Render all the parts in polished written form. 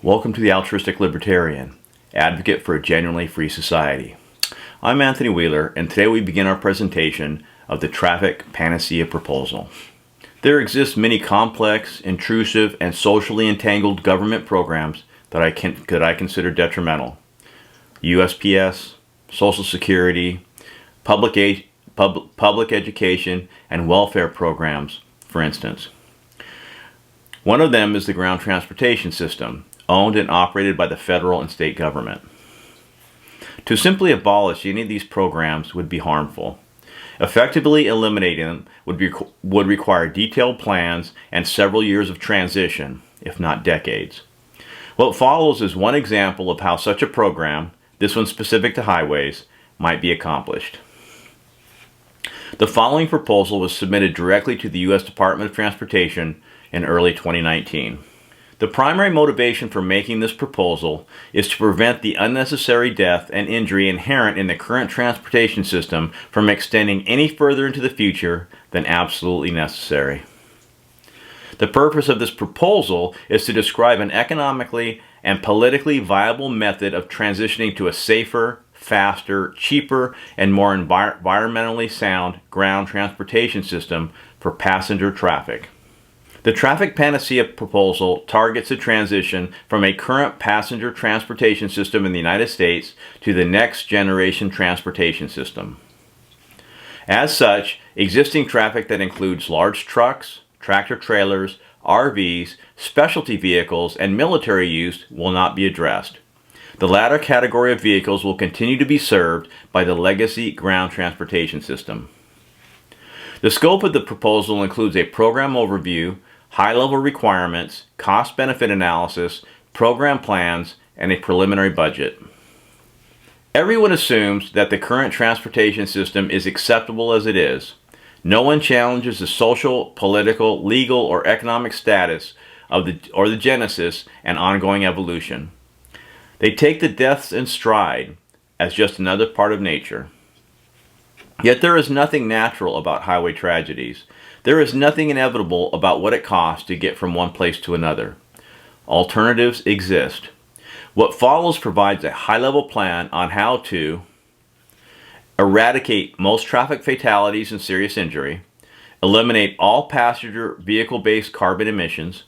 Welcome to the Altruistic Libertarian, advocate for a genuinely free society. I'm Anthony Wheeler, and today we begin our presentation of the Traffic Panacea Proposal. There exist many complex, intrusive, and socially entangled government programs that I consider detrimental. USPS, Social Security, public education, and welfare programs, for instance. One of them is the ground transportation system, owned and operated by the federal and state government. To simply abolish any of these programs would be harmful. Effectively eliminating them would require detailed plans and several years of transition, if not decades. What follows is one example of how such a program, this one specific to highways, might be accomplished. The following proposal was submitted directly to the U.S. Department of Transportation in early 2019. The primary motivation for making this proposal is to prevent the unnecessary death and injury inherent in the current transportation system from extending any further into the future than absolutely necessary. The purpose of this proposal is to describe an economically and politically viable method of transitioning to a safer, faster, cheaper, and more environmentally sound ground transportation system for passenger traffic. The Traffic Panacea Proposal targets a transition from a current passenger transportation system in the United States to the next generation transportation system. As such, existing traffic that includes large trucks, tractor-trailers, RVs, specialty vehicles, and military use will not be addressed. The latter category of vehicles will continue to be served by the legacy ground transportation system. The scope of the proposal includes a program overview, high-level requirements, cost-benefit analysis, program plans, and a preliminary budget. Everyone assumes that the current transportation system is acceptable as it is. No one challenges the social, political, legal, or economic status of the genesis and ongoing evolution. They take the deaths in stride as just another part of nature. Yet there is nothing natural about highway tragedies. There is nothing inevitable about what it costs to get from one place to another. Alternatives exist. What follows provides a high-level plan on how to eradicate most traffic fatalities and serious injury, eliminate all passenger vehicle-based carbon emissions,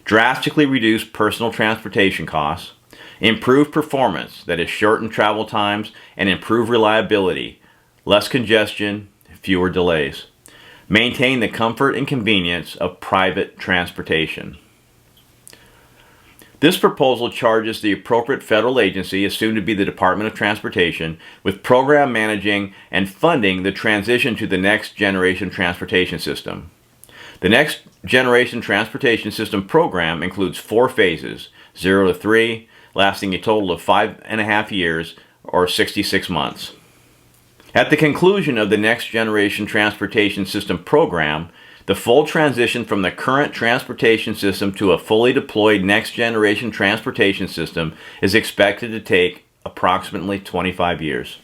drastically reduce personal transportation costs, improve performance, that is shorten travel times, and improve reliability, less congestion, fewer delays. Maintain the comfort and convenience of private transportation. This proposal charges the appropriate federal agency, assumed to be the Department of Transportation, with program managing and funding the transition to the next generation transportation system. The next generation transportation system program includes 4 phases, 0 to 3, lasting a total of 5.5 years or 66 months. At the conclusion of the Next Generation Transportation System program, the full transition from the current transportation system to a fully deployed Next Generation Transportation System is expected to take approximately 25 years.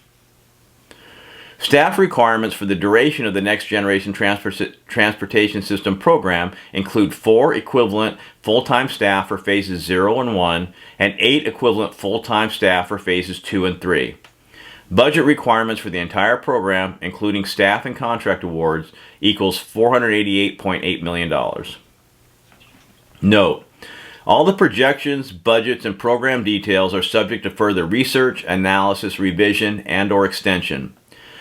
Staff requirements for the duration of the Next Generation Transportation System program include 4 equivalent full-time staff for phases 0 and 1 and 8 equivalent full-time staff for phases 2 and 3. Budget requirements for the entire program, including staff and contract awards, equals $488.8 million. Note: all the projections, budgets, and program details are subject to further research, analysis, revision, and/or extension.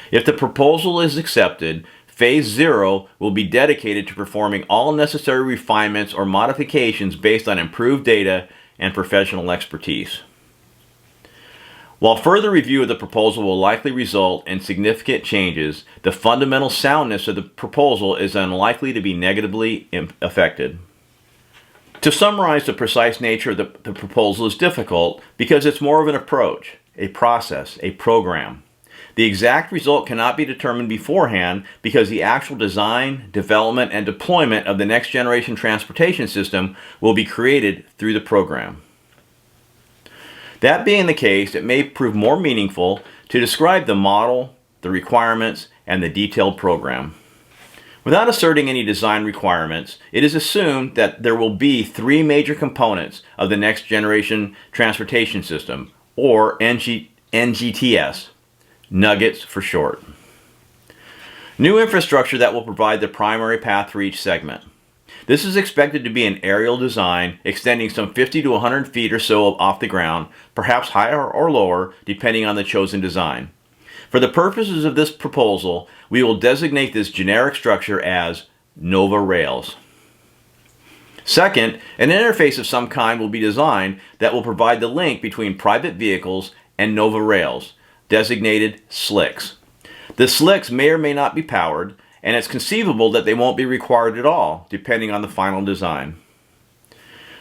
If the proposal is accepted, Phase 0 will be dedicated to performing all necessary refinements or modifications based on improved data and professional expertise. While further review of the proposal will likely result in significant changes, the fundamental soundness of the proposal is unlikely to be negatively affected. To summarize, the precise nature of the proposal is difficult because it's more of an approach, a process, a program. The exact result cannot be determined beforehand because the actual design, development, and deployment of the next generation transportation system will be created through the program. That being the case, it may prove more meaningful to describe the model, the requirements, and the detailed program. Without asserting any design requirements, it is assumed that there will be three major components of the next generation transportation system, or NGTS, nuggets for short. New infrastructure that will provide the primary path for each segment. This is expected to be an aerial design extending some 50 to 100 feet or so off the ground, perhaps higher or lower, depending on the chosen design. For the purposes of this proposal, we will designate this generic structure as Nova Rails. Second, an interface of some kind will be designed that will provide the link between private vehicles and Nova Rails, designated SLICs. The SLICs may or may not be powered, and it's conceivable that they won't be required at all, depending on the final design.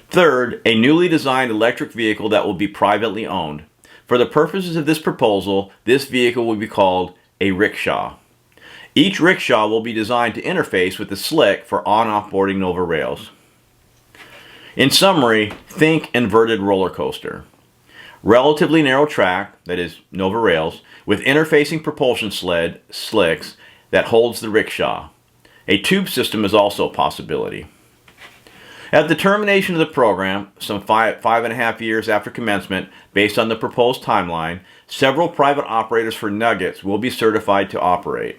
Third, a newly designed electric vehicle that will be privately owned. For the purposes of this proposal, this vehicle will be called a rickshaw. Each rickshaw will be designed to interface with the SLIC for on-off-boarding Nova Rails. In summary, think inverted roller coaster. Relatively narrow track, that is Nova Rails, with interfacing propulsion sled, SLICs, that holds the rickshaw. A tube system is also a possibility. At the termination of the program, some five and a half years after commencement, based on the proposed timeline, several private operators for nuggets will be certified to operate.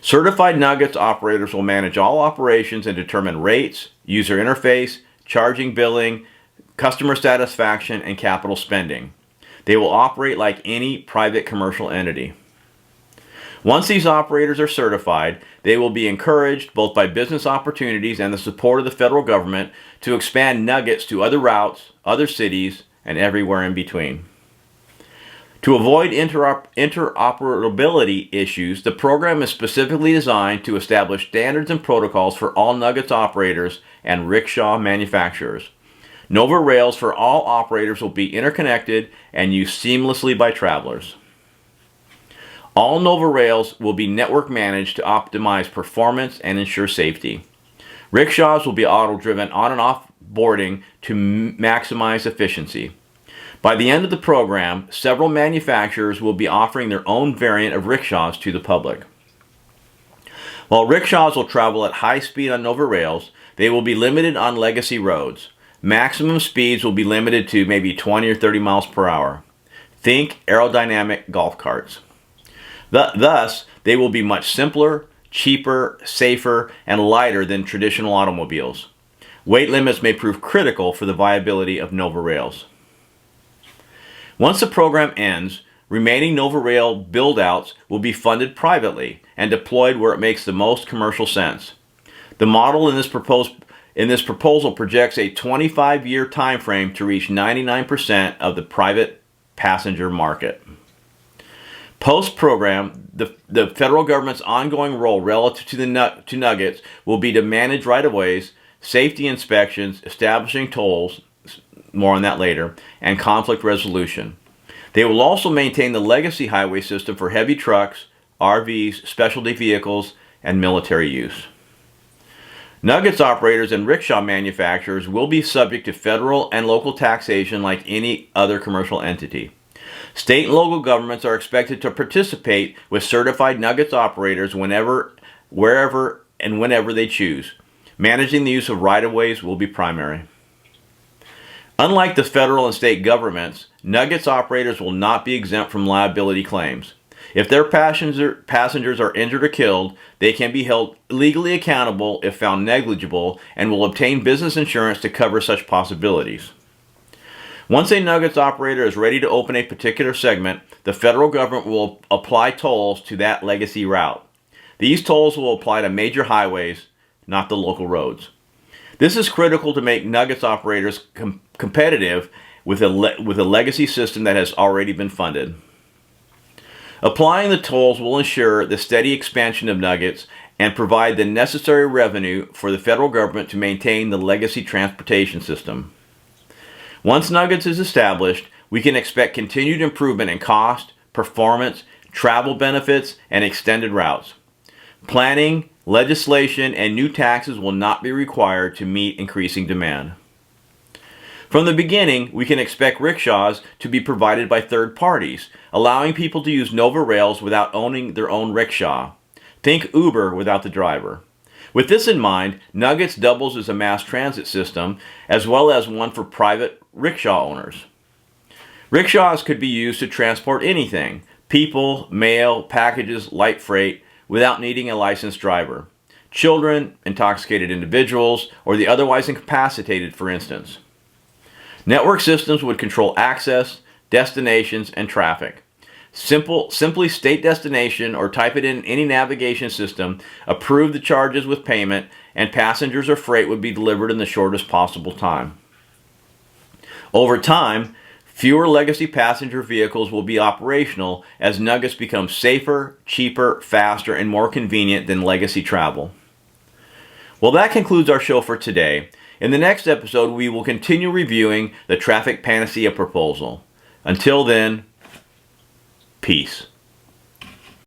Certified nuggets operators will manage all operations and determine rates, user interface, charging, billing, customer satisfaction, and capital spending. They will operate like any private commercial entity. Once these operators are certified, they will be encouraged, both by business opportunities and the support of the federal government, to expand nuggets to other routes, other cities, and everywhere in between. To avoid interoperability issues, the program is specifically designed to establish standards and protocols for all nuggets operators and rickshaw manufacturers. Nova Rails for all operators will be interconnected and used seamlessly by travelers. All Nova Rails will be network managed to optimize performance and ensure safety. Rickshaws will be auto-driven on and off boarding to maximize efficiency. By the end of the program, several manufacturers will be offering their own variant of rickshaws to the public. While rickshaws will travel at high speed on Nova Rails, they will be limited on legacy roads. Maximum speeds will be limited to maybe 20 or 30 miles per hour. Think aerodynamic golf carts. Thus, they will be much simpler, cheaper, safer, and lighter than traditional automobiles. Weight limits may prove critical for the viability of Nova Rails. Once the program ends, remaining Nova Rail build-outs will be funded privately and deployed where it makes the most commercial sense. The model in this proposal projects a 25-year time frame to reach 99% of the private passenger market. Post-program, the federal government's ongoing role relative to nuggets will be to manage right-of-ways, safety inspections, establishing tolls, more on that later, and conflict resolution. They will also maintain the legacy highway system for heavy trucks, RVs, specialty vehicles, and military use. Nuggets operators and rickshaw manufacturers will be subject to federal and local taxation like any other commercial entity. State and local governments are expected to participate with certified nuggets operators whenever, wherever, and whenever they choose. Managing the use of right-of-ways will be primary. Unlike the federal and state governments, nuggets operators will not be exempt from liability claims. If their passengers are injured or killed, they can be held legally accountable if found negligible and will obtain business insurance to cover such possibilities. Once a nuggets operator is ready to open a particular segment, the federal government will apply tolls to that legacy route. These tolls will apply to major highways, not the local roads. This is critical to make nuggets operators competitive with a legacy system that has already been funded. Applying the tolls will ensure the steady expansion of nuggets and provide the necessary revenue for the federal government to maintain the legacy transportation system. Once nuggets is established, we can expect continued improvement in cost, performance, travel benefits, and extended routes. Planning, legislation, and new taxes will not be required to meet increasing demand. From the beginning, we can expect rickshaws to be provided by third parties, allowing people to use Nova Rails without owning their own rickshaw. Think Uber without the driver. With this in mind, Nuggets doubles as a mass transit system as well as one for private rickshaw owners. Rickshaws could be used to transport anything, people, mail, packages, light freight, without needing a licensed driver. Children, intoxicated individuals, or the otherwise incapacitated, for instance. Network systems would control access, destinations, and traffic. Simply state destination or type it in any navigation system, approve the charges with payment, and passengers or freight would be delivered in the shortest possible time. Over time, fewer legacy passenger vehicles will be operational as Nuggets become safer, cheaper, faster, and more convenient than legacy travel. Well, that concludes our show for today. In the next episode, we will continue reviewing the Traffic Panacea Proposal. Until then, peace.